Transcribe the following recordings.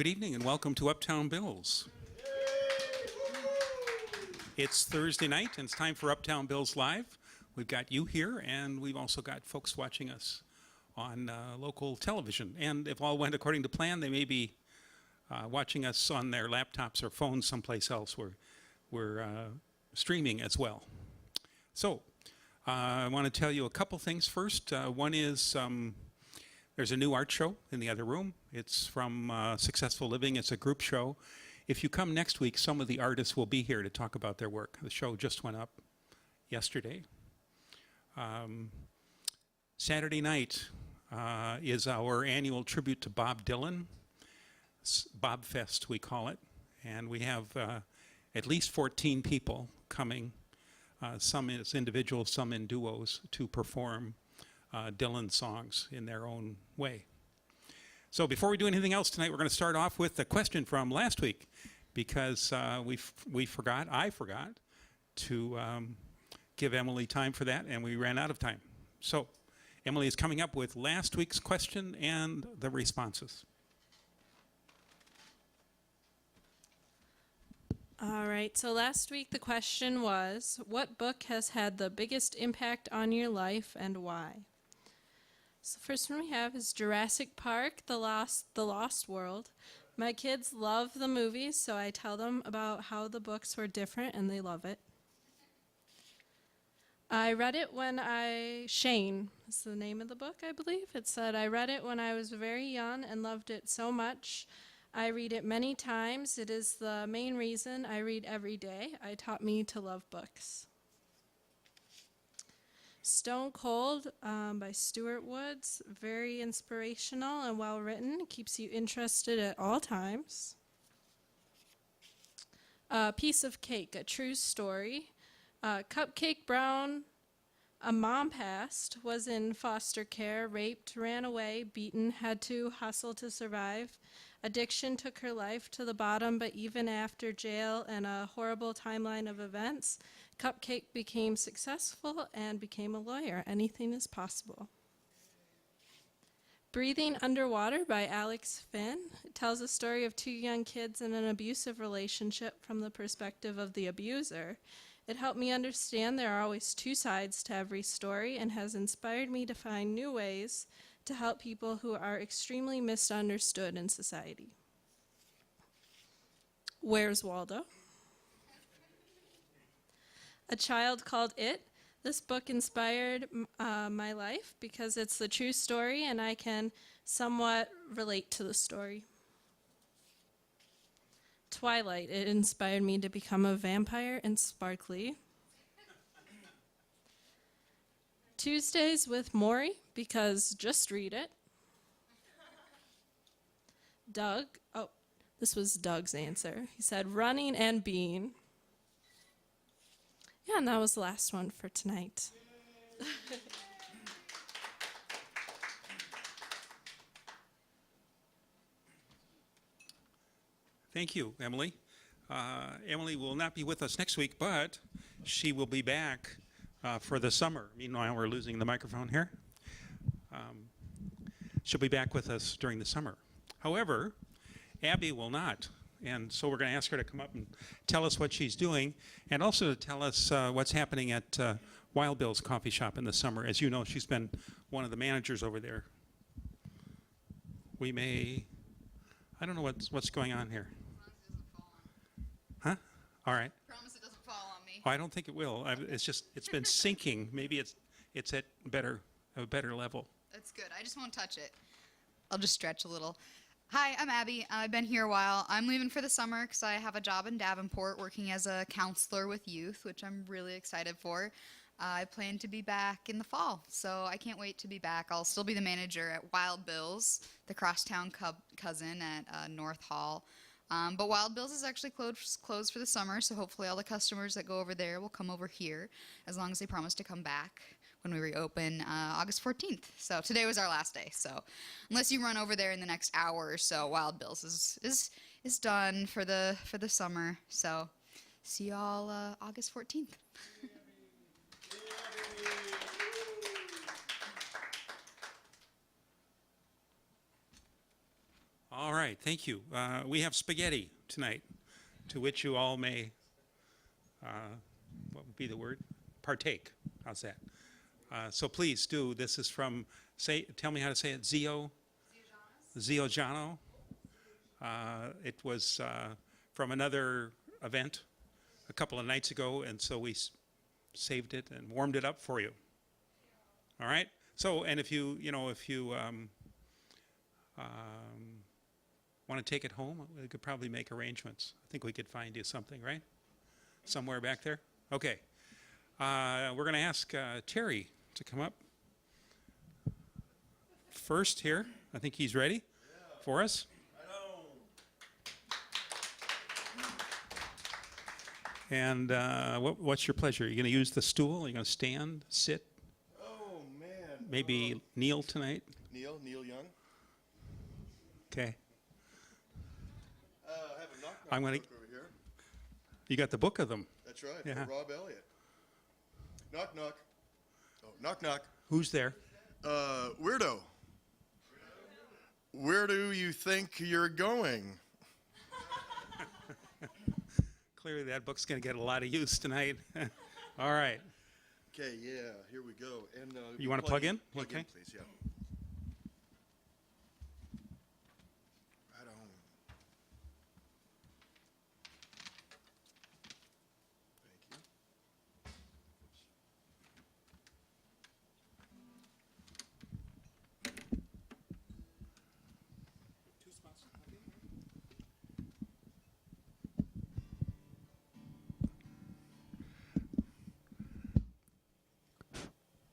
Good evening and welcome to Uptown Bills. It's Thursday night and it's time for Uptown Bills Live. We've got you here and we've also got folks watching us on local television. And if all went according to plan, they may be watching us on their laptops or phones someplace else where we're streaming as well. So I want to tell you a couple things first. One is there's a new art show in the other room. It's from Successful Living. It's a group show. If you come next week, some of the artists will be here to talk about their work. The show just went up yesterday. Saturday night is our annual tribute to Bob Dylan. Bob Fest, we call it. And we have at least 14 people coming, some as individuals, some in duos, to perform Dylan songs in their own way. So before we do anything else tonight, we're going to start off with a question from last week because I forgot to give Emily time for that, and we ran out of time. So Emily is coming up with last week's question and the responses. All right, so last week the question was, what book has had the biggest impact on your life and why? So the first one we have is Jurassic Park, The Lost World. My kids love the movies, so I tell them about how the books were different, and they love it. I read it Shane is the name of the book, I believe. It said, I read it when I was very young and loved it so much. I read it many times. It is the main reason I read every day. It taught me to love books. Stone Cold by Stuart Woods, very inspirational and well written, keeps you interested at all times. Piece of Cake, a true story. Cupcake Brown, a mom passed, was in foster care, raped, ran away, beaten, had to hustle to survive. Addiction took her life to the bottom, but even after jail and a horrible timeline of events, Cupcake became successful and became a lawyer. Anything is possible. Breathing Underwater by Alex Finn. It tells a story of two young kids in an abusive relationship from the perspective of the abuser. It helped me understand there are always two sides to every story and has inspired me to find new ways to help people who are extremely misunderstood in society. Where's Waldo? A Child Called It. This book inspired my life because it's the true story and I can somewhat relate to the story. Twilight. It inspired me to become a vampire and sparkly. Tuesdays with Maury, because just read it. Doug. Oh, this was Doug's answer. He said Running and Being. Yeah, and that was the last one for tonight. Thank you, Emily. Emily will not be with us next week, but she will be back for the summer. Meanwhile, we're losing the microphone here. She'll be back with us during the summer. However, Abby will not. And so we're going to ask her to come up and tell us what she's doing and also to tell us what's happening at Wild Bill's Coffee Shop in the summer. As you know, she's been one of the managers over there. I don't know what's going on here. Promise it doesn't fall on me. Huh? All right. Promise it doesn't fall on me. I don't think it will. It's been sinking. Maybe it's at a better level. That's good. I just won't touch it. I'll just stretch a little. Hi, I'm Abby. I've been here a while. I'm leaving for the summer because I have a job in Davenport working as a counselor with youth, which I'm really excited for. I plan to be back in the fall, so I can't wait to be back. I'll still be the manager at Wild Bill's, the crosstown cousin at North Hall. But Wild Bill's is actually closed for the summer, so hopefully all the customers that go over there will come over here, as long as they promise to come back when we reopen August 14th. So today was our last day. So unless you run over there in the next hour or so, Wild Bill's is done for the summer. So see y'all August 14th. All All right, thank you. We have spaghetti tonight, to which you all may, what would be the word? Partake. How's that? So please do. This is from, tell me how to say it, Zio Giano. It was from another event a couple of nights ago, and so we saved it and warmed it up for you. All right? So, and if you want to take it home, we could probably make arrangements. I think we could find you something, right? Somewhere back there? Okay. We're going to ask Terry to come up first here. I think he's ready for us. And what's your pleasure? Are you going to use the stool? Are you going to stand, sit, Oh, man. maybe kneel tonight? Neil Young. Okay. I have a knock I'm gonna- book over here. You got the book of them. That's right. Yeah. Rob Elliott. Knock, knock. Oh, knock, knock. Who's there? Weirdo. Where do you think you're going? Clearly that book's going to get a lot of use tonight. All right. Okay, yeah, here we go. And You wanna plug in? Plug Okay. in, please, yeah. Right on. Thank you.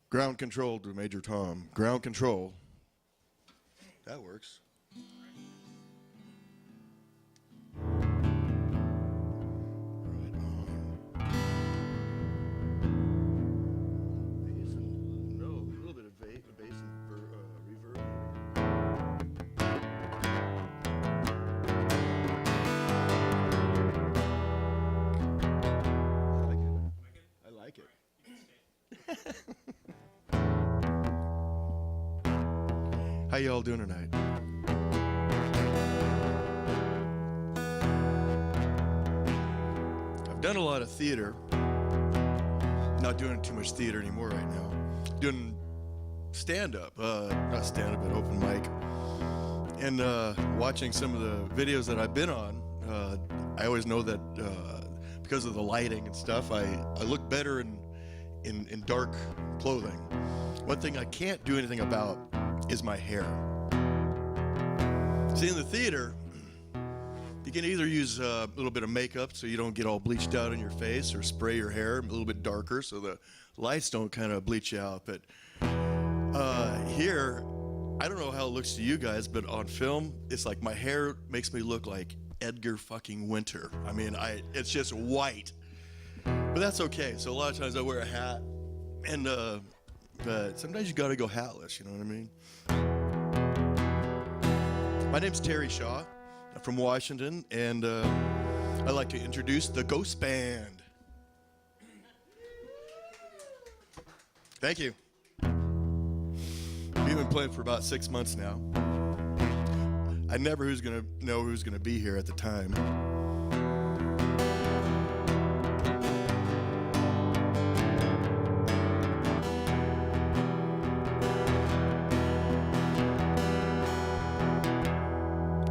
Ground control to Major Tom. Ground control. That works. Right on. Bass and, no, a little bit of bass and reverb. I like it. How y'all doing tonight? I've done a lot of theater. Not doing too much theater anymore right now. Doing stand-up, not stand-up, but open mic. And watching some of the videos that I've been on, I always know that because of the lighting and stuff, I look better in dark clothing. One thing I can't do anything about is my hair. See, in the theater, you can either use a little bit of makeup so you don't get all bleached out on your face, or spray your hair a little bit darker so the lights don't kind of bleach you out. But here, I don't know how it looks to you guys, but on film, it's like my hair makes me look like Edgar fucking Winter. I mean, it's just white. But that's okay. So a lot of times I wear a hat, and but sometimes you gotta go hatless, you know what I mean? My name's Terry Shaw. I'm from Washington, and I'd like to introduce the Ghost Band. Thank you. We've been playing for about 6 months now. I never know who's gonna be here at the time.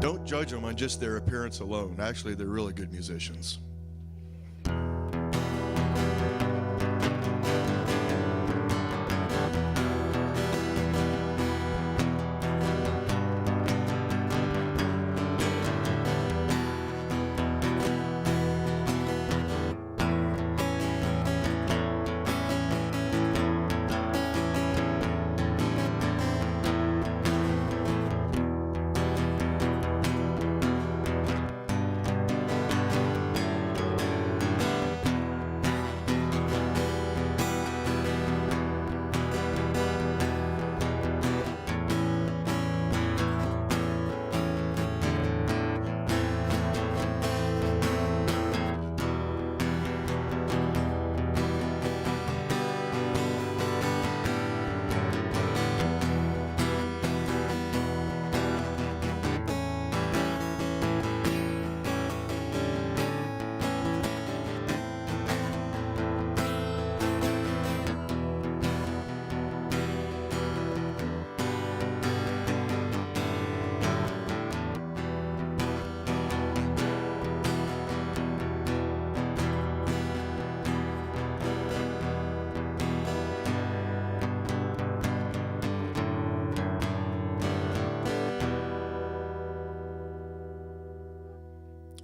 Don't judge them on just their appearance alone. Actually, they're really good musicians.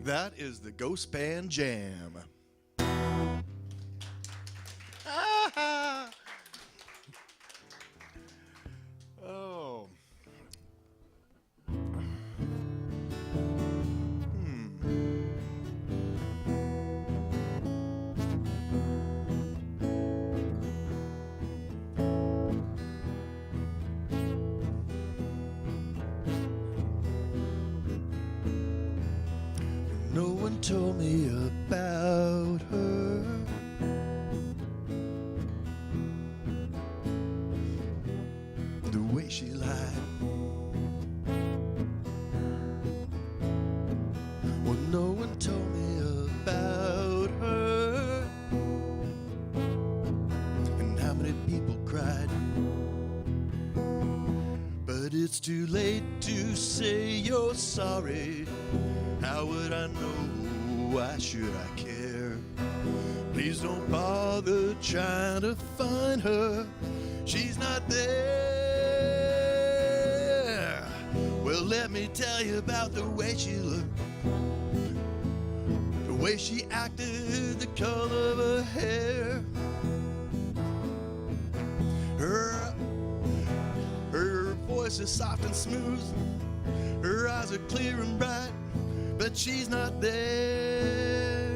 That is the Ghost Band Jam. Oh. No one told me about her. The way she lied. Well, no one told me about her. And how many people cried. But it's too late to say you're sorry. How would I know? Why should I care? Please don't bother trying to find her. She's not there. Well, let me tell you about the way she looked, the way she acted, the color of her hair. Her voice is soft and smooth. Her eyes are clear and bright, but she's not there.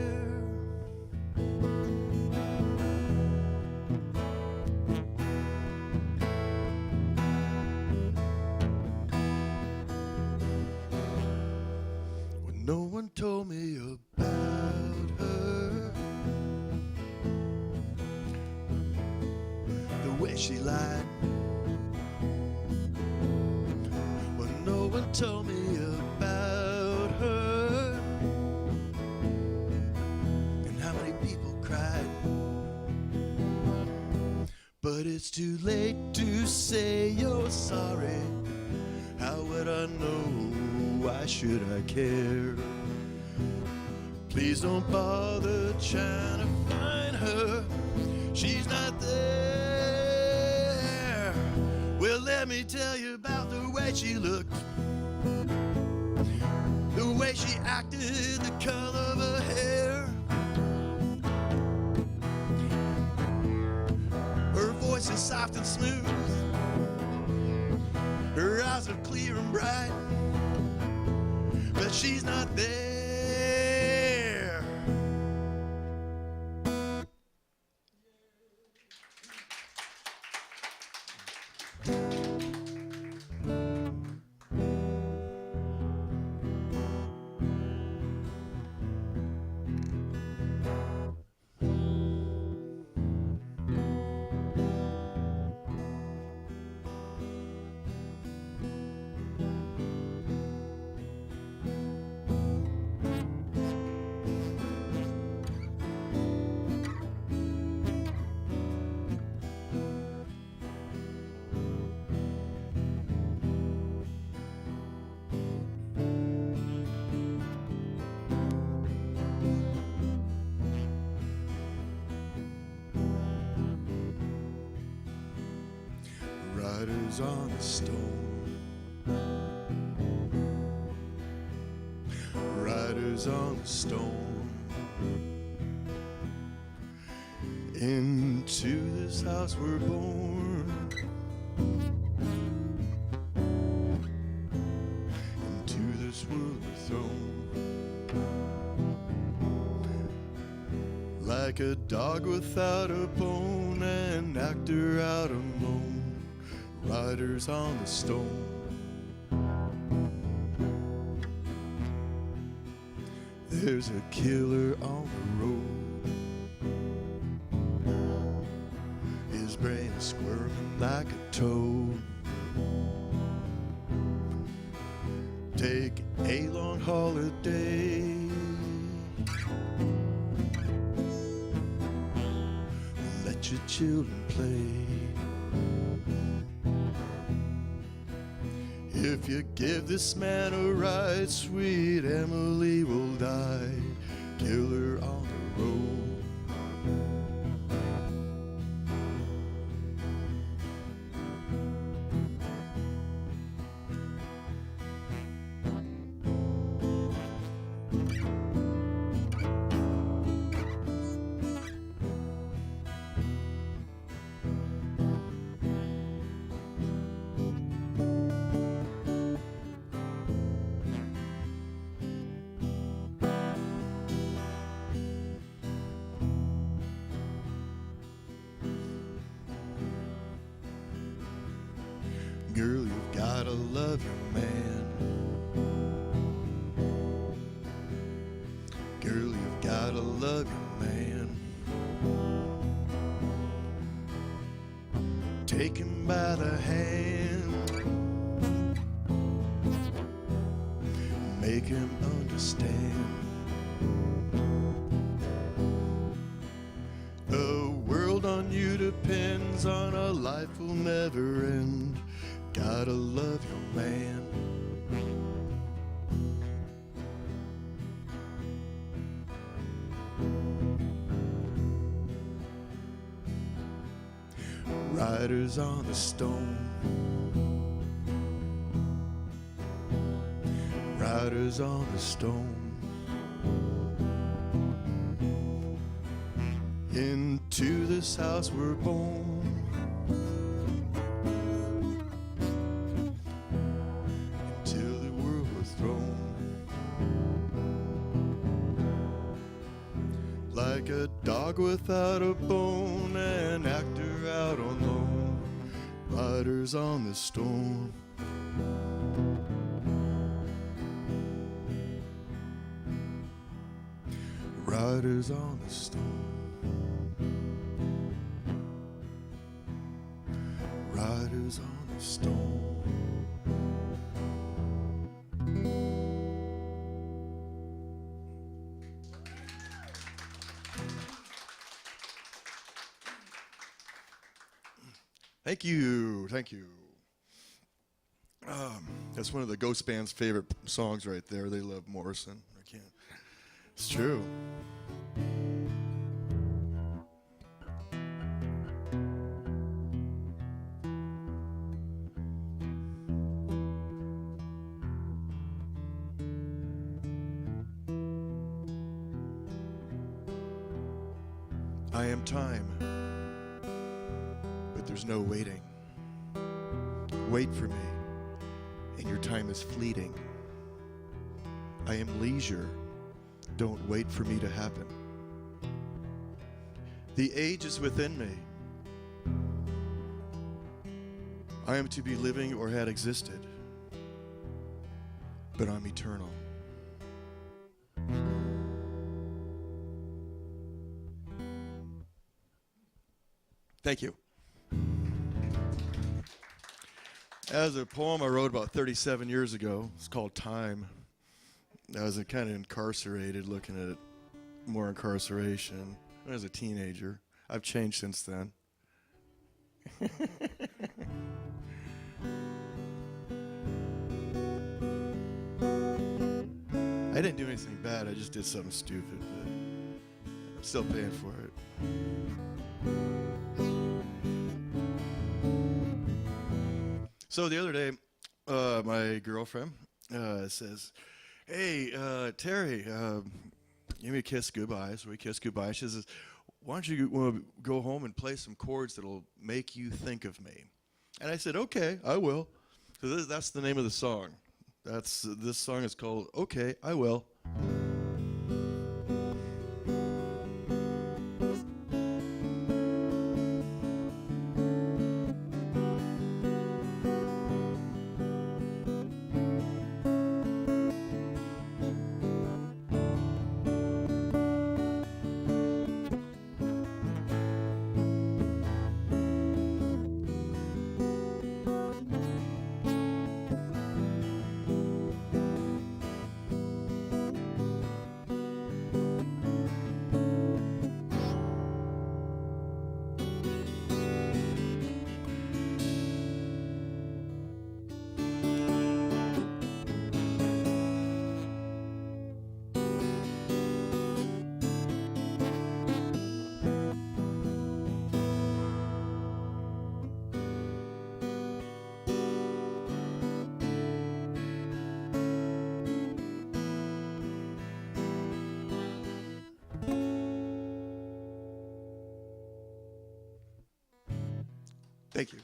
Well, no one told me about her. The way she lied. Well, no one told me about her. And how many people cried. But it's too late to say you're sorry. How would I know? Why should I care? Please don't bother trying to find her. She's not there. Well, let me tell you about the way she looked, the way she acted, the color of her hair. Her voice is soft and smooth. Her eyes are clear and bright, but she's not there. Riders on the stone, riders on the stone. Into this house we're born, into this world we're thrown. Like a dog without a bone, an actor out alone. Riders on the stone. There's a killer on the road. His brain is squirming like a toad. Take a long holiday. Let your children play. If you give this man a ride, sweet Emily will die. Killer on the road. Girl, you've gotta love your man. Girl, you've gotta love your man. Take him by the hand, make him understand. The world on you depends on a life will never end. Gotta love your man. Riders on the stone, riders on the stone. Into this house we're born, until the world was thrown. Like a dog without a bone, an actor out on loan, riders on the storm. Riders on the storm. Riders on the storm. Thank you, thank you. That's one of the Ghost Band's favorite songs right there. They love Morrison. I can't. It's true. I am time, but there's no waiting. Wait for me, and your time is fleeting. I am leisure, don't wait for me to happen. The age is within me. I am to be living or had existed, but I'm eternal. Thank you. As a poem I wrote about 37 years ago. It's called Time. I was kind of incarcerated, looking at more incarceration when I was a teenager. I've changed since then. I didn't do anything bad. I just did something stupid, but I'm still paying for it. So the other day, my girlfriend says, "Hey, Terry, give me a kiss goodbye." So we kiss goodbye. She says, "Why don't you go home and play some chords that'll make you think of me?" And I said, "Okay, I will." So that's the name of the song. This song is called "Okay, I Will." Thank you.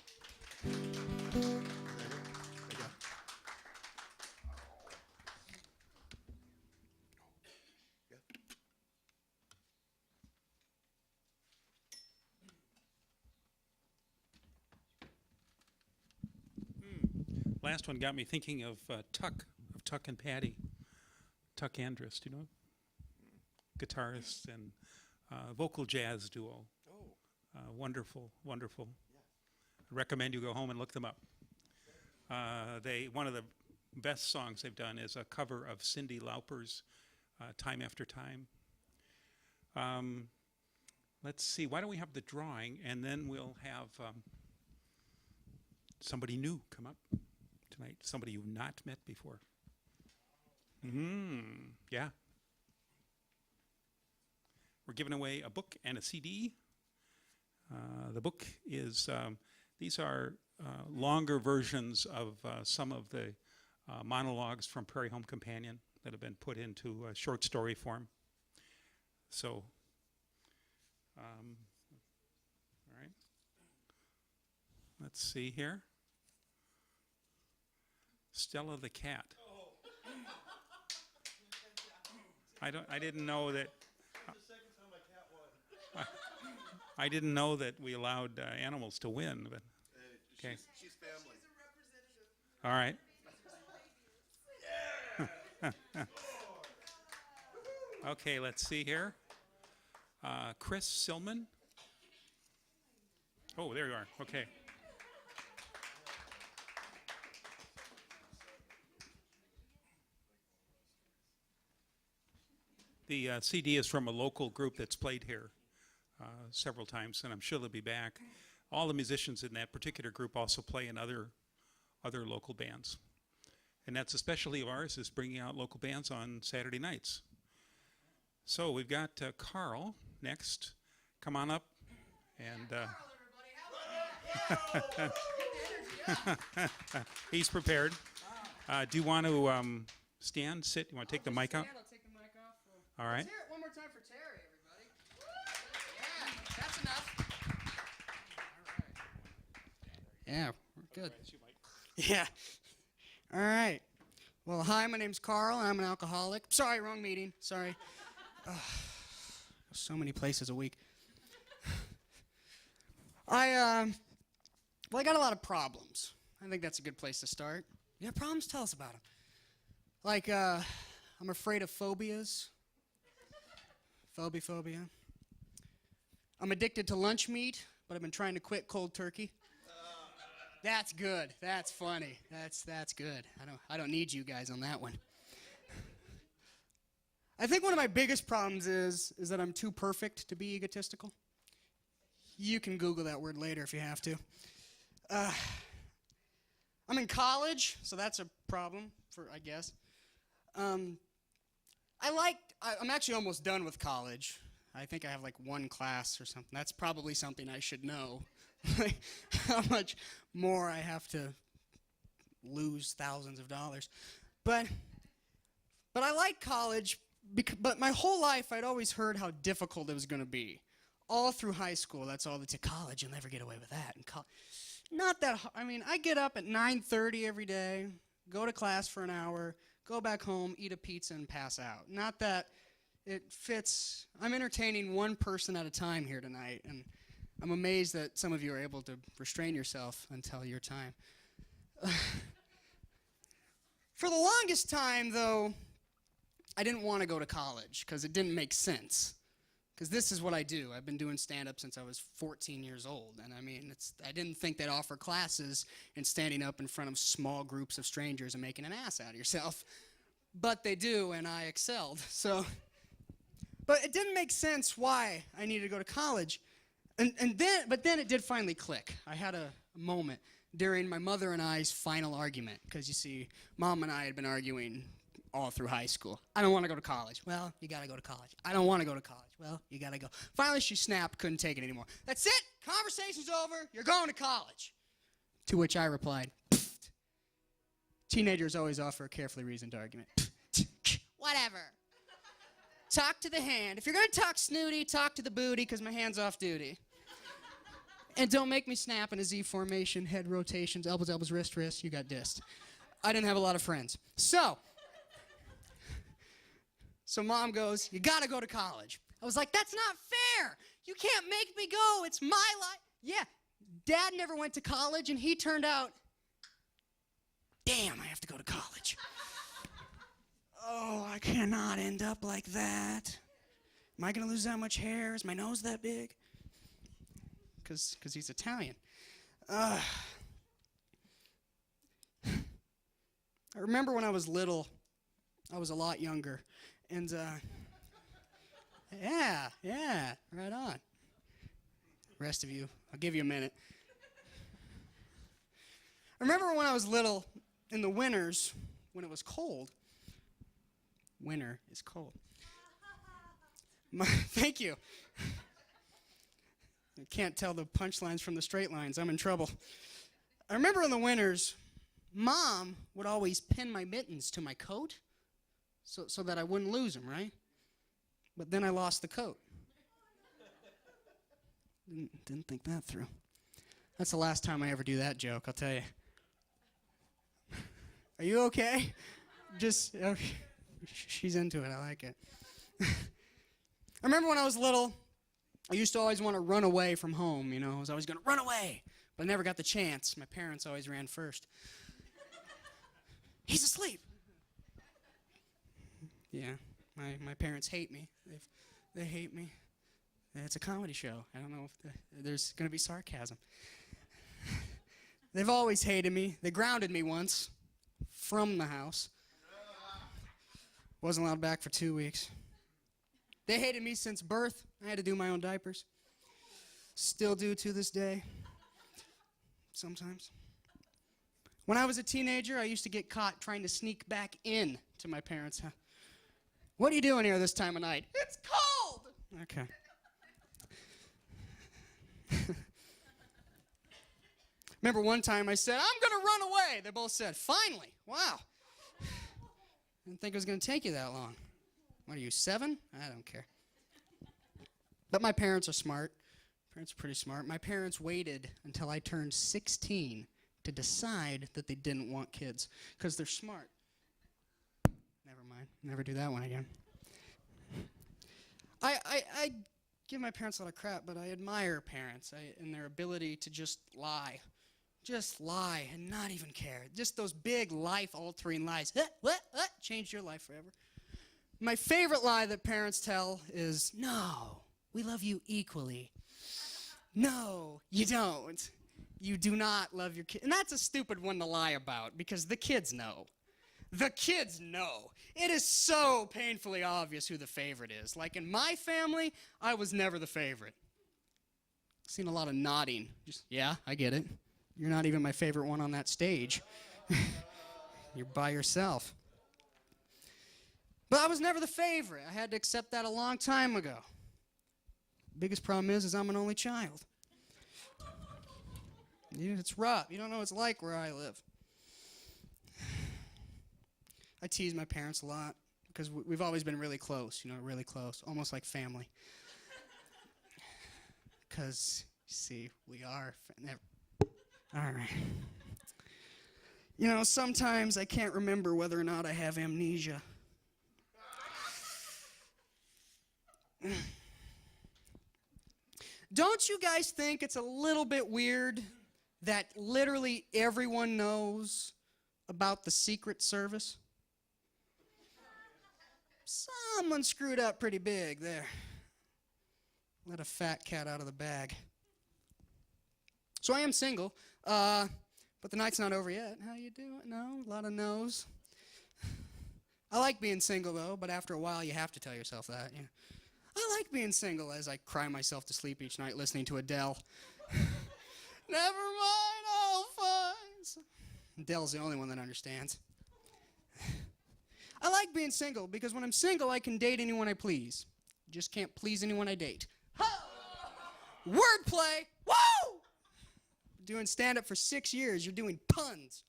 last one got me thinking of Tuck and Patty. Tuck Andrus, do you know? Guitarist and vocal jazz duo. Wonderful, wonderful. I recommend you go home and look them up. One of the best songs they've done is a cover of Cyndi Lauper's Time After Time. Let's see, why don't we have the drawing, and then we'll have somebody new come up tonight, somebody you've not met before. Yeah. We're giving away a book and a CD. The book is, these are longer versions of some of the monologues from Prairie Home Companion that have been put into short story form. So, all right. Let's see here. Stella the cat. I didn't know that. I didn't know that we allowed animals to win, but okay. She's family. All right. Okay, let's see here. Chris Silman. Oh, there you are. Okay. The CD is from a local group that's played here several times, and I'm sure they'll be back. All the musicians in that particular group also play in other local bands. And that's a specialty of ours, is bringing out local bands on Saturday nights. So we've got Carl next. Come on up. And he's prepared. Do you want to stand, sit? You want to take the mic out? I'll take the mic off. All right. Let's hear it one more time for Terry, everybody. Yeah, that's enough. All right. Yeah, we're good. Yeah. All right. Well, hi, my name's Carl, and I'm an alcoholic. Sorry, wrong meeting. Sorry. So many places a week. I got a lot of problems. I think that's a good place to start. You have problems? Tell us about them. Like, I'm afraid of phobias. Phobia. I'm addicted to lunch meat, but I've been trying to quit cold turkey. That's good. That's funny. That's good. I don't need you guys on that one. I think one of my biggest problems is that I'm too perfect to be egotistical. You can Google that word later if you have to. I'm in college, so that's a problem I guess. I'm actually almost done with college. I think I have like one class or something. That's probably something I should know. Like how much more I have to lose thousands of dollars. But I like college, but my whole life I'd always heard how difficult it was going to be. All through high school, that's all that's at college. You'll never get away with that. Not that hard. I mean, I get up at 9:30 every day, go to class for an hour, go back home, eat a pizza, and pass out. Not that it fits. I'm entertaining one person at a time here tonight, and I'm amazed that some of you are able to restrain yourself until your time. For the longest time, though, I didn't want to go to college because it didn't make sense. Because this is what I do. I've been doing stand-up since I was 14 years old. And I mean, I didn't think they'd offer classes in standing up in front of small groups of strangers and making an ass out of yourself. But they do, and I excelled. But it didn't make sense why I needed to go to college. But then it did finally click. I had a moment during my mother and I's final argument. Because you see, Mom and I had been arguing all through high school. I don't want to go to college. Well, you got to go to college. I don't want to go to college. Well, you got to go. Finally, she snapped, couldn't take it anymore. That's it. Conversation's over. You're going to college. To which I replied, pfft. Teenagers always offer a carefully reasoned argument. Whatever. Talk to the hand. If you're going to talk snooty, talk to the booty, because my hand's off duty. And don't make me snap in a Z formation, head rotations, elbows, wrist. You got dissed. I didn't have a lot of friends. So Mom goes, you got to go to college. I was like, that's not fair. You can't make me go. It's my life. Yeah, Dad never went to college, and he turned out to go to college. Oh, I cannot end up like that. Am I going to lose that much hair? Is my nose that big? Because he's Italian. I remember when I was little, I was a lot younger. And, yeah, right on. Rest of you, I'll give you a minute. I remember when I was little, in the winters, when it was cold. Winter is cold. Thank you. I can't tell the punchlines from the straight lines. I'm in trouble. I remember in the winters, Mom would always pin my mittens to my coat so that I wouldn't lose them, right? But then I lost the coat. Didn't think that through. That's the last time I ever do that joke, I'll tell you. Are you okay? Just, okay. She's into it, I like it. I remember when I was little, I used to always want to run away from home, you know. I was always going to run away, but I never got the chance. My parents always ran first. He's asleep. Yeah, my parents hate me. They hate me. It's a comedy show. I don't know if there's going to be sarcasm. They've always hated me. They grounded me once from the house. Wasn't allowed back for 2 weeks. They hated me since birth. I had to do my own diapers. Still do to this day. Sometimes. When I was a teenager, I used to get caught trying to sneak back in to my parents' house. What are you doing here this time of night? It's cold! Okay. Remember one time I said, I'm going to run away. They both said, finally. Wow. Didn't think it was going to take you that long. What are you, 7? I don't care. But my parents are smart. Parents are pretty smart. My parents waited until I turned 16 to decide that they didn't want kids because they're smart. Never mind. Never do that one again. I give my parents a lot of crap, but I admire parents and their ability to just lie. Just lie and not even care. Just those big life-altering lies. What? Changed your life forever. My favorite lie that parents tell is, no, we love you equally. No, you don't. You do not love your kid. And that's a stupid one to lie about because the kids know. The kids know. It is so painfully obvious who the favorite is. Like in my family, I was never the favorite. Seen a lot of nodding. Just, yeah, I get it. You're not even my favorite one on that stage. You're by yourself. But I was never the favorite. I had to accept that a long time ago. Biggest problem is I'm an only child. Yeah, it's rough. You don't know what it's like where I live. I tease my parents a lot because we've always been really close, really close, almost like family. Because, see, we are. All right. Sometimes I can't remember whether or not I have amnesia. Don't you guys think it's a little bit weird that literally everyone knows about the Secret Service? Someone screwed up pretty big there. Let a fat cat out of the bag. So I am single, but the night's not over yet. How you doing? No, a lot of no's. I like being single, though, but after a while you have to tell yourself that. Yeah. I like being single as I cry myself to sleep each night listening to Adele. Never mind, I'll find. Adele's the only one that understands. I like being single because when I'm single, I can date anyone I please. Just can't please anyone I date. Wordplay! Woo! Doing stand-up for 6 years, you're doing puns.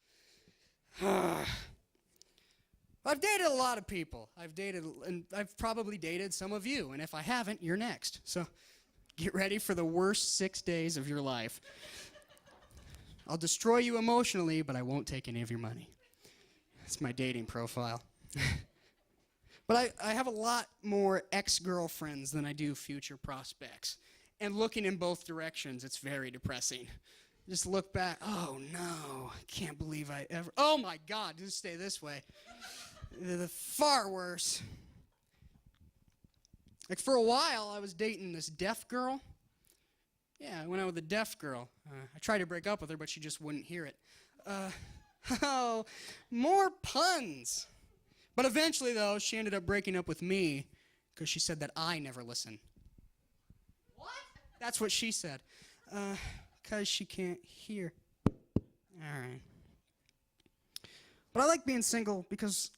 I've dated a lot of people. I've probably dated some of you, and if I haven't, you're next. So get ready for the worst 6 days of your life. I'll destroy you emotionally, but I won't take any of your money. That's my dating profile. But I have a lot more ex-girlfriends than I do future prospects. And looking in both directions, it's very depressing. just look back. Oh no, can't believe I ever. Oh my God, just stay this way. The far worse. Like for a while, I was dating this deaf girl. Yeah, I went out with a deaf girl. I tried to break up with her, but she just wouldn't hear it. Oh, more puns. But eventually, though, she ended up breaking up with me because she said that I never listen. What? That's what she said. Because she can't hear. All right. But I like being single because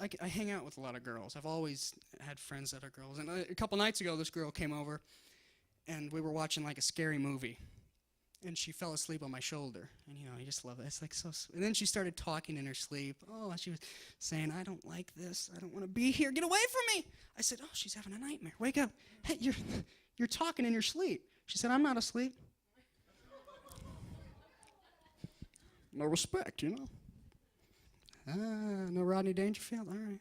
I hang out with a lot of girls. I've always had friends that are girls. And a couple nights ago, this girl came over, and we were watching like a scary movie. And she fell asleep on my shoulder. And, you know, you just love it. It's like so sweet. And then she started talking in her sleep. Oh, and she was saying, I don't like this. I don't want to be here. Get away from me. I said, oh, she's having a nightmare. Wake up. Hey, you're talking in your sleep. She said, I'm not asleep. No respect, you know. No Rodney Dangerfield? All right.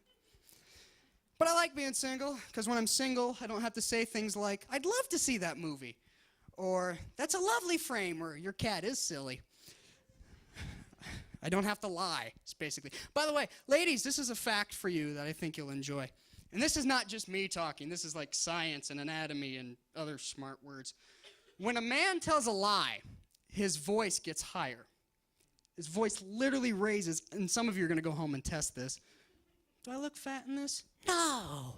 But I like being single, because when I'm single, I don't have to say things like, I'd love to see that movie. Or, that's a lovely frame, or your cat is silly. I don't have to lie, it's basically. By the way, ladies, this is a fact for you that I think you'll enjoy. And this is not just me talking. This is like science and anatomy and other smart words. When a man tells a lie, his voice gets higher. His voice literally raises, and some of you are going to go home and test this. Do I look fat in this? No.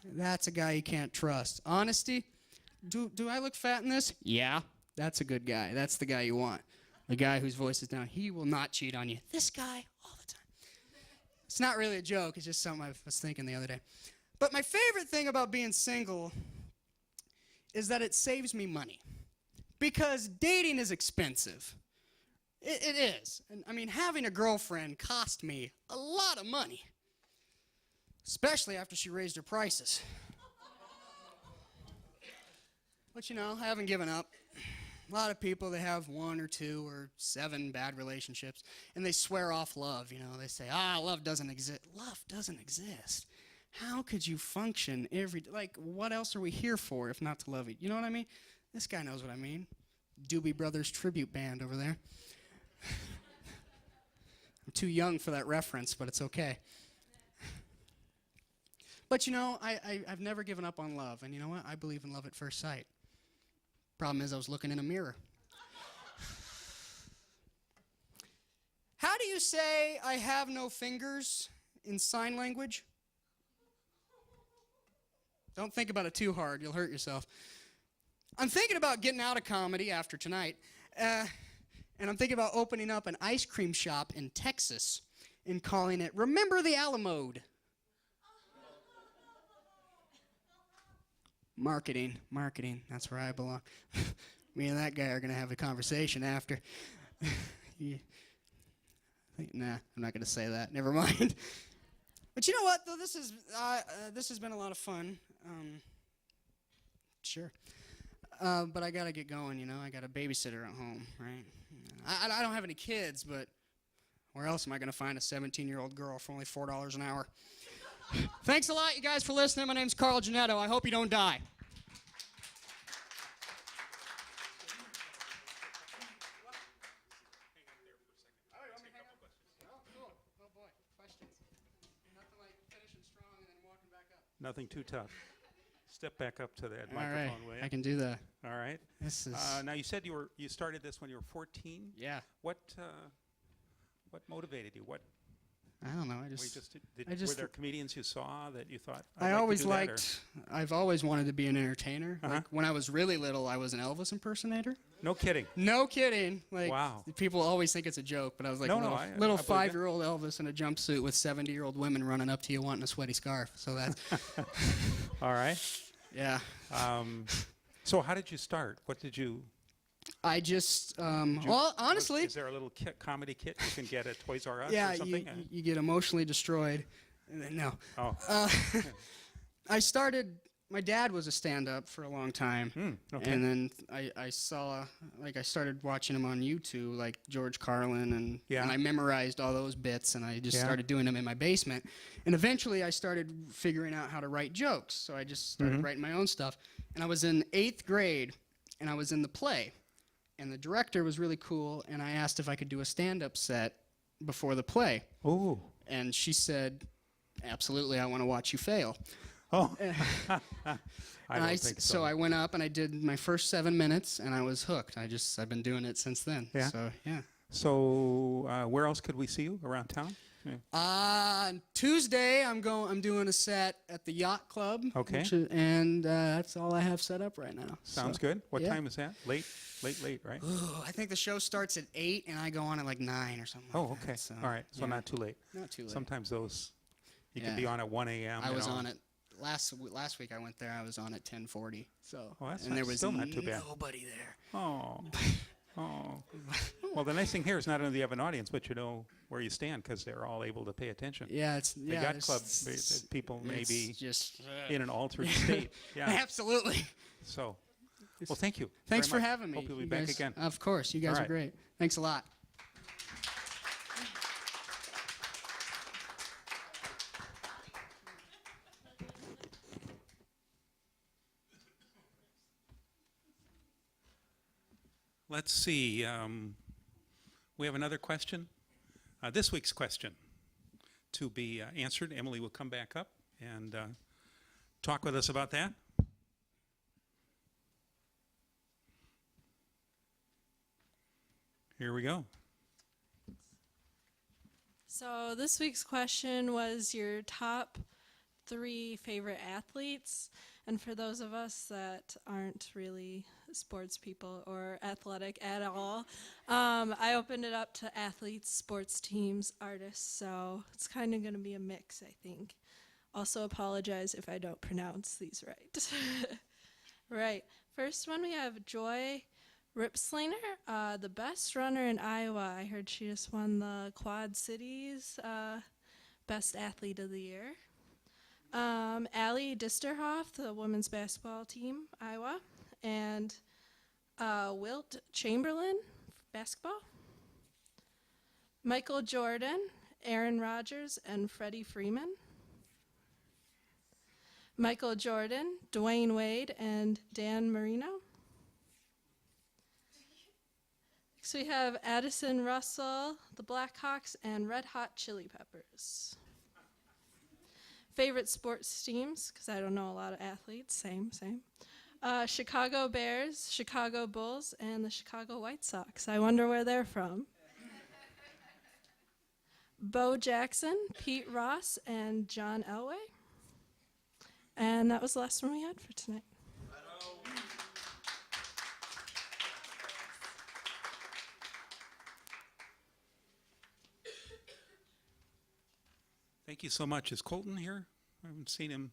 That's a guy you can't trust. Honesty? Do I look fat in this? Yeah. That's a good guy. That's the guy you want. The guy whose voice is down. He will not cheat on you. This guy, all the time. It's not really a joke. It's just something I was thinking the other day. But my favorite thing about being single is that it saves me money. Because dating is expensive. It is. And I mean, having a girlfriend cost me a lot of money. Especially after she raised her prices. But you know, I haven't given up. A lot of people, they have 1 or 2 or 7 bad relationships, and they swear off love, you know. They say, love doesn't exist. Love doesn't exist. How could you function like, what else are we here for if not to love each? You know what I mean? This guy knows what I mean. Doobie Brothers tribute band over there. I'm too young for that reference, but it's okay. But you know, I've never given up on love, and you know what? I believe in love at first sight. Problem is, I was looking in a mirror. How do you say I have no fingers in sign language? Don't think about it too hard. You'll hurt yourself. I'm thinking about getting out of comedy after tonight. And I'm thinking about opening up an ice cream shop in Texas and calling it Remember the Alamode. Marketing, that's where I belong. Me and that guy are going to have a conversation after. Nah, I'm not going to say that. Never mind. But you know what, though? This has been a lot of fun. Sure. But I got to get going, you know. I got a babysitter at home, right? I don't have any kids, but where else am I going to find a 17-year-old girl for only $4 an hour? Thanks a lot, you guys, for listening. My name's Carl Janetto. I hope you don't die. Nothing too tough. Step back up to that All right, microphone, will you? I can do that. All right. This is Now you said you started this when you were 14. yeah. What motivated you? What I don't know. were there comedians you saw that you thought? I always liked. I've always wanted to be an entertainer. Like when I was really little, I was an Elvis impersonator. No kidding. No kidding. Like Wow. people always think it's a joke, but I was like No, a no, little, I little believe it. 5-year-old Elvis in a jumpsuit with 70-year-old women running up to you wanting a sweaty scarf. So that's All right. yeah. So how did you start? What did you? I just well, honestly, is there a little comedy kit you can get at Toys R Us yeah, or something? you get emotionally destroyed. No. Oh. I started. My dad was a stand-up for a long time, okay. and then I saw, like, I started watching him on YouTube, like George Carlin, and I memorized all those bits, and I just started doing them in my basement. And eventually, I started figuring out how to write jokes, so I just started writing my own stuff. And I was in 8th grade, and I was in the play, and the director was really cool, and I asked if I could do a stand-up set before the play, Oh. and she said, "Absolutely, I want to watch you fail." Oh. I And don't think so I went up and I did my first 7 minutes, and I was hooked. I've been doing it since then. Yeah? So yeah. So where else could we see you around town? Yeah. Tuesday I'm doing a set at the Yacht Club. Okay. And that's all I have set up right now. Sounds So, good. What yeah. time is that? Late, right? Ooh, I think the show starts at 8 and I go on at like 9 or something. Oh, like okay. That, so, All right. So yeah. not too late. Not too late. Sometimes those, you can Yeah. be on at 1 a.m. I you was know. on it last week. I went there. I was on at 10:40. So Oh, that's and there nice. was Still not too bad. nobody there. Oh. Oh. Well, the nice thing here is not only do you have an audience, but you know where you stand because they're all able to pay attention. Yeah, it's The yeah. yacht there's- club, it's- people may it's be just in an altered state. Yeah. absolutely. So, well, thank you. Thanks very for much. having me. Hope you'll be You back guys- again. Of course, you guys All are right. great. Thanks a lot. Let's see. We have another question. This week's question to be answered. Emily will come back up and talk with us about that. Here we go. So this week's question was your top 3 favorite athletes. And for those of us that aren't really sports people or athletic at all, I opened it up to athletes, sports teams, artists. So it's kind of going to be a mix, I think. Also apologize if I don't pronounce these right. Right. First one, we have Joy Ripslinger, the best runner in Iowa. I heard she just won the Quad Cities Best Athlete of the Year. Allie Disterhoff, the women's basketball team, Iowa. And Wilt Chamberlain, basketball. Michael Jordan, Aaron Rodgers, and Freddie Freeman. Michael Jordan, Dwayne Wade, and Dan Marino. Next we have Addison Russell, the Blackhawks, and Red Hot Chili Peppers. Favorite sports teams, because I don't know a lot of athletes, same. Chicago Bears, Chicago Bulls, and the Chicago White Sox. I wonder where they're from. Bo Jackson, Pete Ross, and John Elway. And that was the last one we had for tonight. Thank you so much. Is Colton here? I haven't seen him.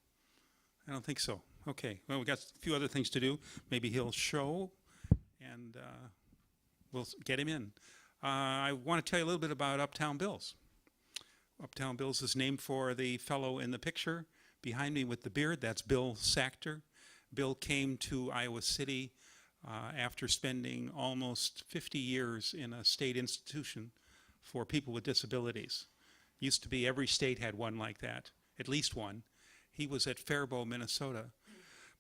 I don't think so. Okay. Well, we got a few other things to do. Maybe he'll show, and we'll get him in. I want to tell you a little bit about Uptown Bills. Uptown Bills is named for the fellow in the picture behind me with the beard. That's Bill Sachter. Bill came to Iowa City after spending almost 50 years in a state institution for people with disabilities. Used to be every state had one like that, at least one. He was at Faribault, Minnesota.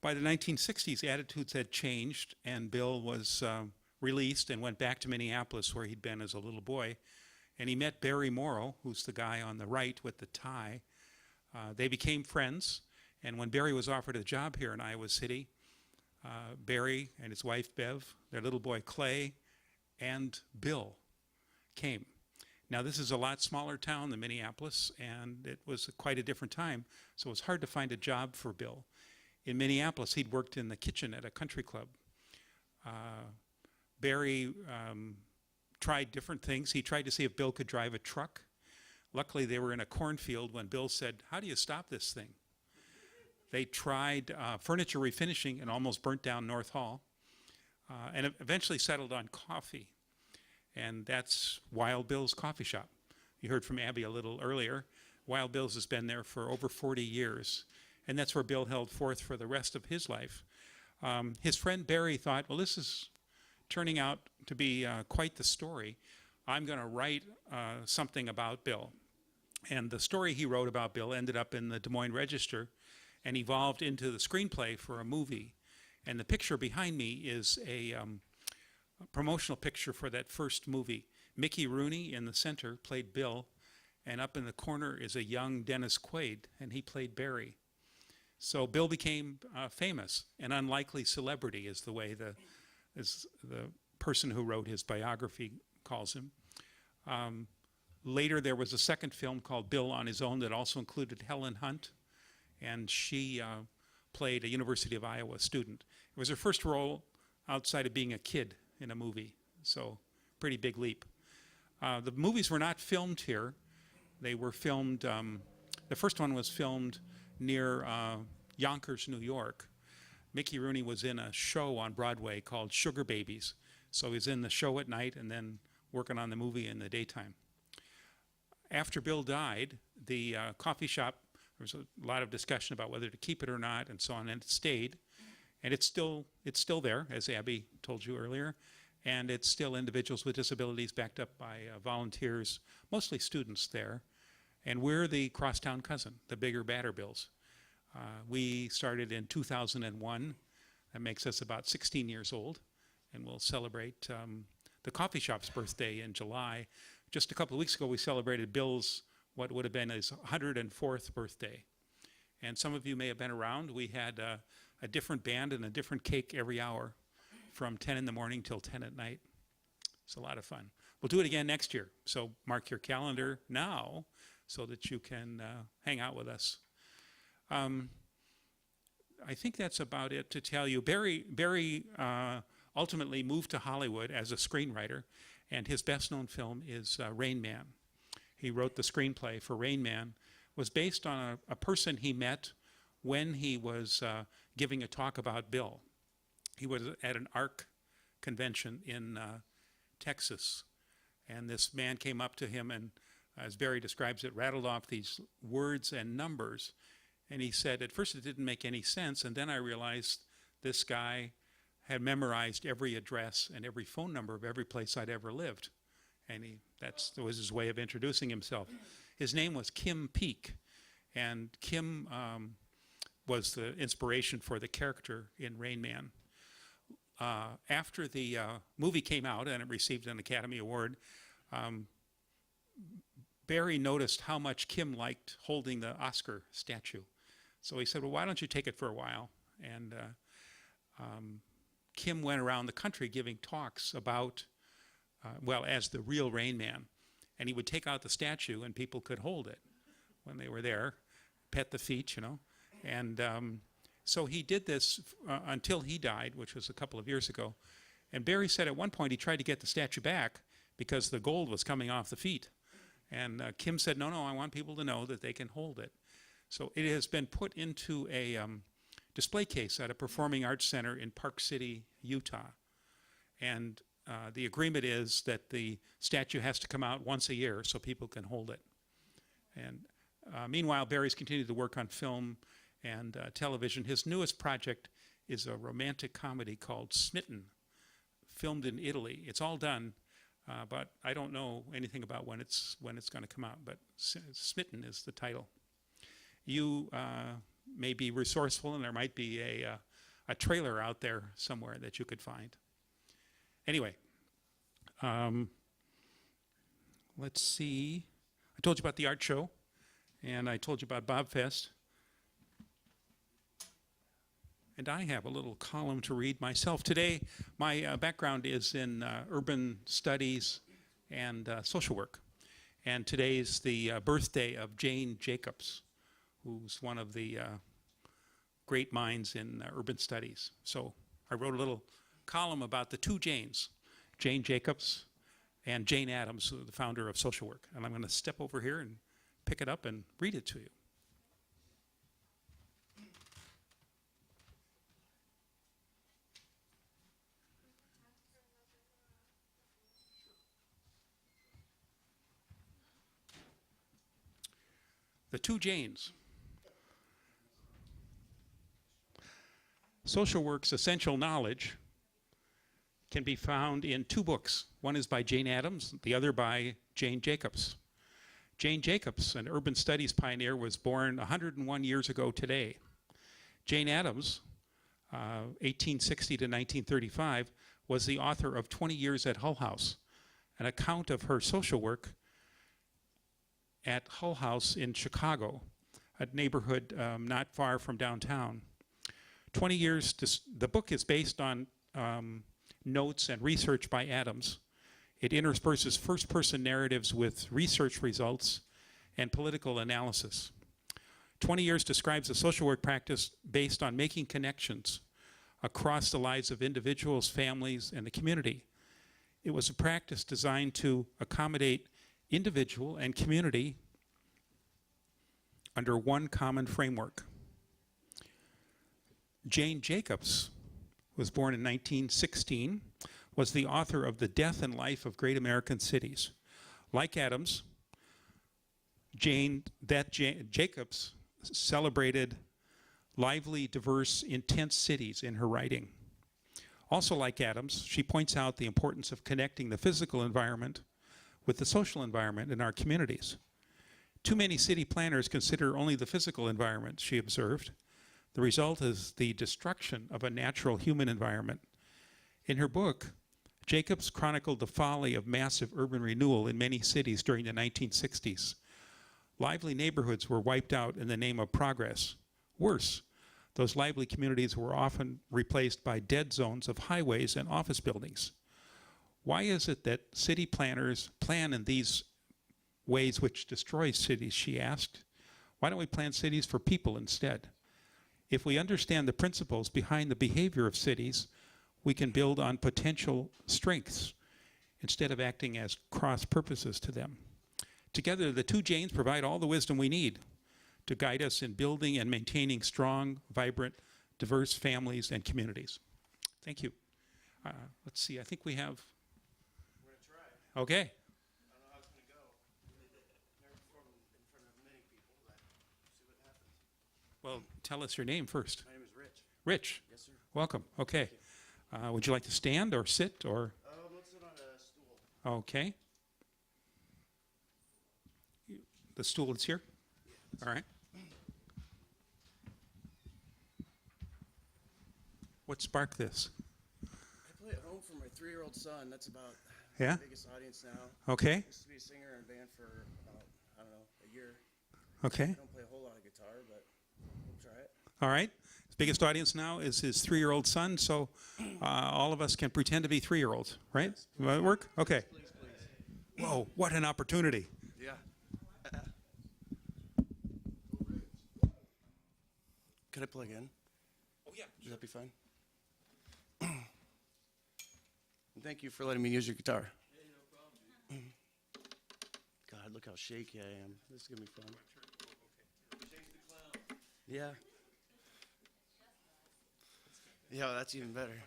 By the 1960s, attitudes had changed, and Bill was released and went back to Minneapolis, where he'd been as a little boy. And he met Barry Morrow, who's the guy on the right with the tie. They became friends, and when Barry was offered a job here in Iowa City, Barry and his wife Bev, their little boy Clay, and Bill came. Now, this is a lot smaller town than Minneapolis, and it was quite a different time, so it was hard to find a job for Bill. In Minneapolis, he'd worked in the kitchen at a country club. Barry tried different things. He tried to see if Bill could drive a truck. Luckily, they were in a cornfield when Bill said, "How do you stop this thing?" They tried furniture refinishing and almost burnt down North Hall, and eventually settled on coffee. And that's Wild Bill's Coffee Shop. You heard from Abby a little earlier. Wild Bill's has been there for over 40 years, and that's where Bill held forth for the rest of his life. His friend Barry thought, well, this is turning out to be quite the story. I'm going to write something about Bill. And the story he wrote about Bill ended up in the Des Moines Register and evolved into the screenplay for a movie. And the picture behind me is a promotional picture for that first movie. Mickey Rooney in the center played Bill, and up in the corner is a young Dennis Quaid, and he played Barry. So Bill became famous, an unlikely celebrity is the way the person who wrote his biography calls him. Later, there was a second film called Bill on His Own that also included Helen Hunt, and she played a University of Iowa student. It was her first role outside of being a kid in a movie, so pretty big leap. The movies were not filmed here. They were filmed, the first one was filmed near Yonkers, New York. Mickey Rooney was in a show on Broadway called Sugar Babies, so he was in the show at night and then working on the movie in the daytime. After Bill died, the coffee shop, there was a lot of discussion about whether to keep it or not and so on, and it stayed. And it's still there, as Abby told you earlier, and it's still individuals with disabilities backed up by volunteers, mostly students there. And we're the crosstown cousin, the bigger, badder Bills. We started in 2001. That makes us about 16 years old, and we'll celebrate the coffee shop's birthday in July. Just a couple of weeks ago, we celebrated Bill's, what would have been his 104th birthday. And some of you may have been around. We had a different band and a different cake every hour from 10 in the morning till 10 at night. It's a lot of fun. We'll do it again next year. So mark your calendar now so that you can hang out with us. I think that's about it to tell you. Barry ultimately moved to Hollywood as a screenwriter, and his best-known film is Rain Man. He wrote the screenplay for Rain Man. It was based on a person he met when he was giving a talk about Bill. He was at an ARC convention in Texas, and this man came up to him and, as Barry describes it, rattled off these words and numbers. And he said, at first it didn't make any sense, and then I realized this guy had memorized every address and every phone number of every place I'd ever lived. And that was his way of introducing himself. His name was Kim Peek, and Kim was the inspiration for the character in Rain Man. After the movie came out and it received an Academy Award, Barry noticed how much Kim liked holding the Oscar statue. So he said, well, why don't you take it for a while? And Kim went around the country giving talks about, as the real Rain Man. And he would take out the statue and people could hold it when they were there, pet the feet, you know. And so he did this until he died, which was a couple of years ago. And Barry said at one point he tried to get the statue back because the gold was coming off the feet. And Kim said, no, I want people to know that they can hold it. So it has been put into a display case at a performing arts center in Park City, Utah. And the agreement is that the statue has to come out once a year so people can hold it. And meanwhile, Barry's continued to work on film and television. His newest project is a romantic comedy called Smitten, filmed in Italy. It's all done, but I don't know anything about when it's going to come out. But Smitten is the title. You may be resourceful, and there might be a trailer out there somewhere that you could find. Anyway, let's see. I told you about the art show, and I told you about BobFest. And I have a little column to read myself. Today, my background is in urban studies and social work. And today's the birthday of Jane Jacobs, who's one of the great minds in urban studies. So I wrote a little column about the two Janes, Jane Jacobs and Jane Addams, the founder of social work. And I'm going to step over here and pick it up and read it to you. The two Janes. Social work's essential knowledge can be found in two books. One is by Jane Addams, the other by Jane Jacobs. Jane Jacobs, an urban studies pioneer, was born 101 years ago today. Jane Addams, 1860 to 1935, was the author of 20 Years at Hull House, an account of her social work at Hull House in Chicago, a neighborhood not far from downtown. 20 Years, the book is based on notes and research by Adams. It intersperses first-person narratives with research results and political analysis. 20 Years describes a social work practice based on making connections across the lives of individuals, families, and the community. It was a practice designed to accommodate individual and community under one common framework. Jane Jacobs was born in 1916, was the author of The Death and Life of Great American Cities. Like Adams, Jacobs celebrated lively, diverse, intense cities in her writing. Also like Adams, she points out the importance of connecting the physical environment with the social environment in our communities. Too many city planners consider only the physical environment, she observed. The result is the destruction of a natural human environment. In her book, Jacobs chronicled the folly of massive urban renewal in many cities during the 1960s. Lively neighborhoods were wiped out in the name of progress. Worse, those lively communities were often replaced by dead zones of highways and office buildings. Why is it that city planners plan in these ways which destroy cities, she asked? Why don't we plan cities for people instead? If we understand the principles behind the behavior of cities, we can build on potential strengths instead of acting as cross purposes to them. Together, the two Janes provide all the wisdom we need to guide us in building and maintaining strong, vibrant, diverse families and communities. Thank you. Let's see, I think we have... We're going to try. Okay. I don't know how it's going to go. Never performed in front of many people, but see what happens. Well, tell us your name first. My name is Rich. Rich, Yes, sir. welcome. Okay. Would you like to stand or sit or... Let's sit on a stool. Okay. The stool is here? All right. What sparked this? I play at home for my 3-year-old son. That's about Yeah? the biggest audience now. Okay. Used to be a singer in a band for about, I don't know, a year. Okay. I don't play a whole lot of guitar, but we'll try it. All right. His biggest audience now is his 3-year-old son, so all of us can pretend to be 3-year-olds, right? Will that work? Okay. Please, please. Whoa, what an opportunity. Yeah. Could I plug in? Oh, yeah. Would that be fine? And thank you for letting me use your guitar. Hey, no problem. God, look how shaky I am. This is going to be fun. Yeah. Yeah, that's even better.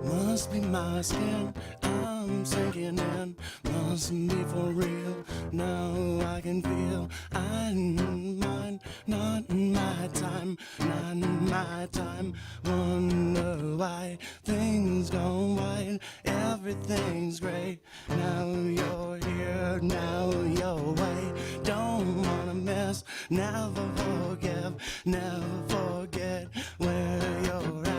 Must be my skin, I'm sinking in. Must be for real, now I can feel I'm mine, not my time, not my time. Wonder why things go white, everything's great. Now you're here, now you're away. Don't wanna miss, never forgive, never forget where you're at.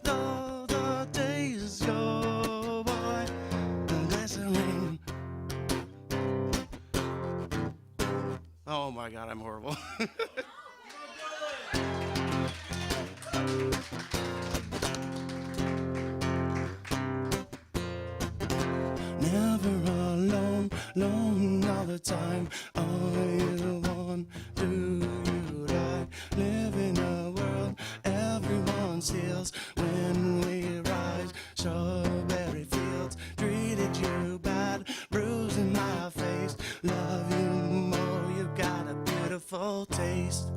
Though the days go by, glistening. Oh my God, I'm horrible. Never alone, alone all the time. All you want, do you die? Live in a world everyone steals when we rise. Strawberry fields treated you bad, bruising my face. Love you more, you got a beautiful taste.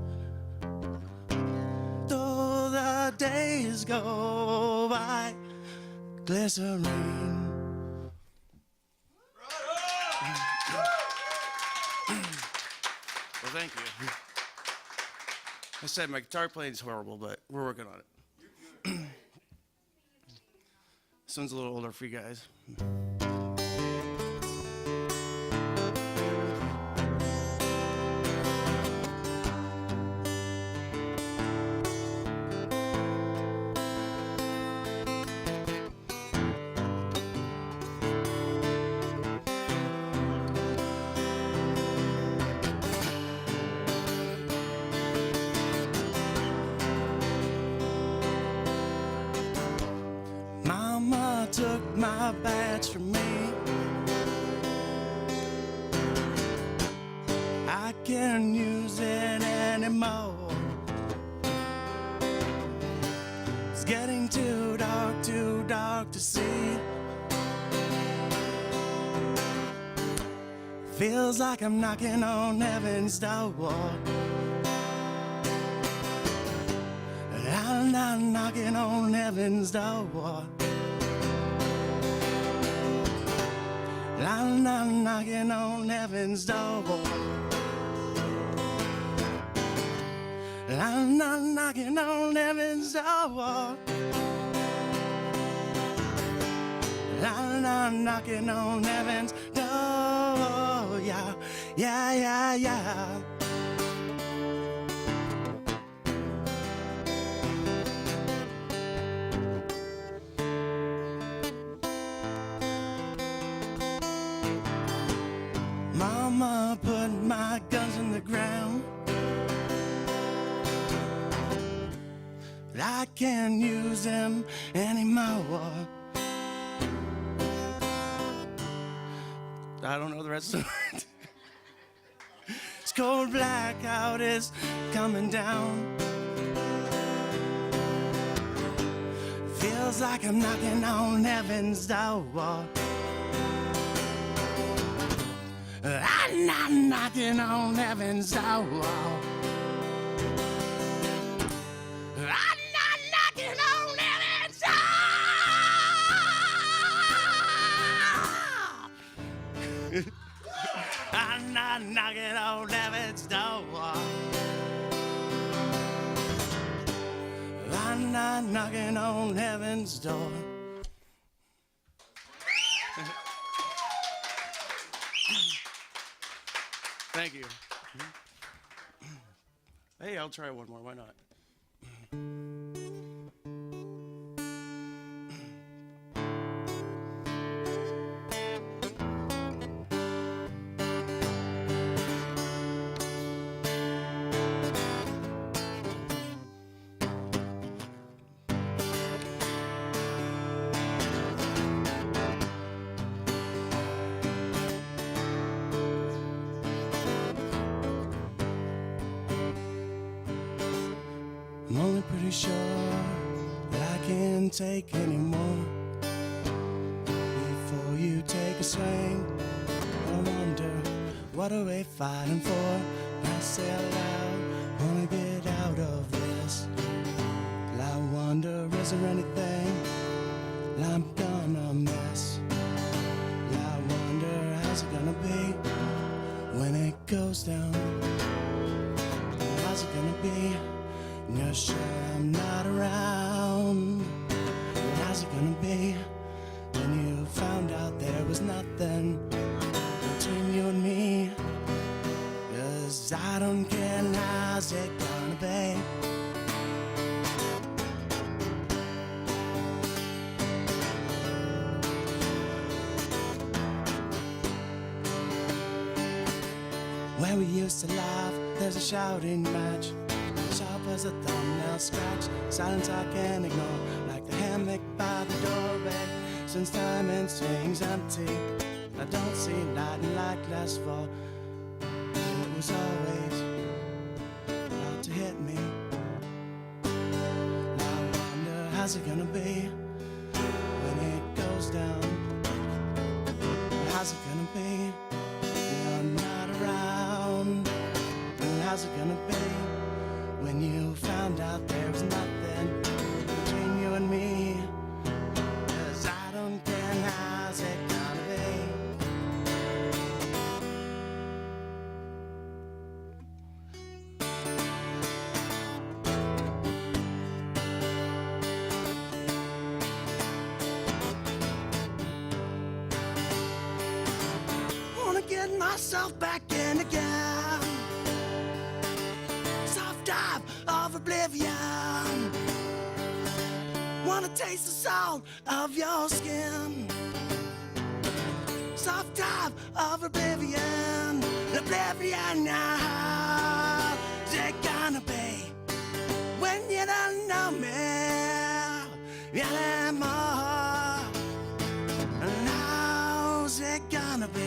Though the days go by, glycerine. Well, thank you. I said my guitar playing is horrible, but we're working on it. This one's a little older for you guys. Mama took my badge from me. I can't use it anymore. It's getting too dark to see. Feels like I'm knocking on heaven's door. I'm not knocking on heaven's door. I'm not knocking on heaven's door. I'm not knocking on heaven's door. I'm not knocking on heaven's door. Yeah, yeah, yeah, yeah. Mama put my guns in the ground. I can't use them anymore. I don't know the rest of it. This cold blackout is coming down. Feels like I'm knocking on heaven's door. I'm not knocking on heaven's door. I'm not knocking on heaven's door. I'm not knocking on heaven's door. I'm not knocking on heaven's door. Thank you. Hey, I'll try one more. Why not? I'm only pretty sure that I can't take anymore. Before you take a swing, I wonder, what are we fighting for? I say aloud, wanna get out of this. And I wonder, is there anything that I'm gonna miss? And I wonder, how's it gonna be when it goes down? How's it gonna be? You're sure I'm not around. How's it gonna be when you found out there was nothing between you and me? 'Cause I don't care, how's it gonna be? Where we used to laugh, there's a shouting match. Sharp as a thumbnail scratch, silence I can't ignore, like the hammock by the doorway. Since time and swings empty, I don't see light and light glass fall. It was always about to hit me. Now I wonder, how's it gonna be when it goes down? How's it gonna be when I'm not around? And how's it gonna be when you found out there was nothing between you and me? 'Cause I don't care, how's it gonna be? myself back in again. Soft dive of oblivion. Wanna taste the salt of your skin. Soft dive of oblivion. Oblivion now. Is it gonna be when you don't know me anymore? And how's it gonna be?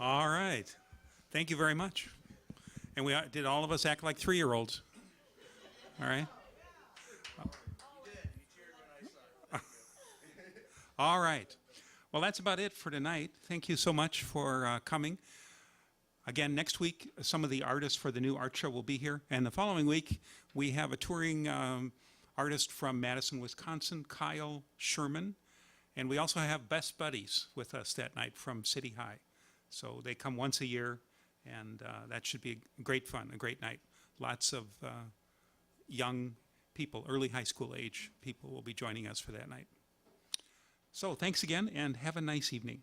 All right. Thank you very much. And did all of us act like 3-year-olds? All right. All right. Well, that's about it for tonight. Thank you so much for coming. Again, next week, some of the artists for the new art show will be here. And the following week, we have a touring artist from Madison, Wisconsin, Kyle Sherman. And we also have Best Buddies with us that night from City High. So they come once a year, and that should be great fun, a great night. Lots of young people, early high school age people will be joining us for that night. So thanks again, and have a nice evening.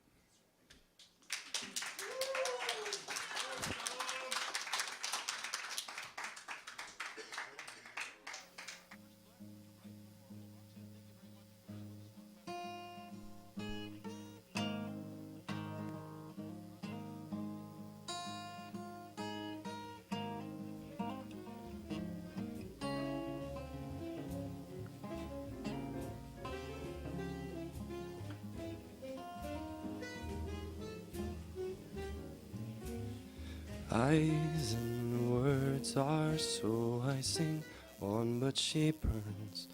Eyes and words are so I sing on, but she burns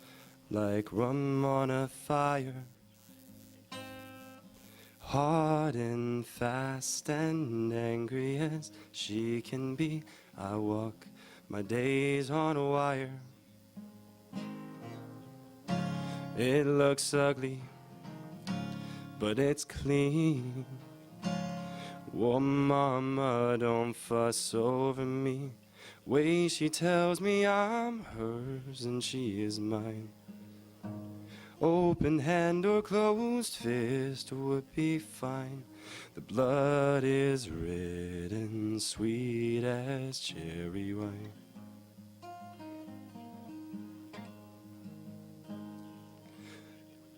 like rum on a fire. Hard and fast and angry as she can be, I walk my days on a wire. It looks ugly, but it's clean. Oh, mama, don't fuss over me. Way she tells me I'm hers and she is mine. Open hand or closed fist would be fine. The blood is red and sweet as cherry wine.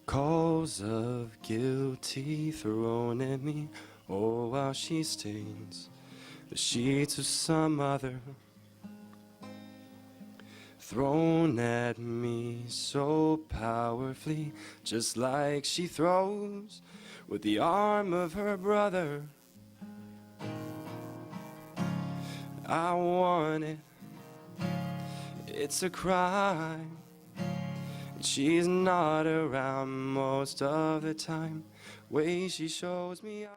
Calls of guilty thrown at me, oh, while she stains the sheets of some other. Thrown at me so powerfully, just like she throws with the arm of her brother. I want it, it's a crime. She's not around most of the time. Way she shows me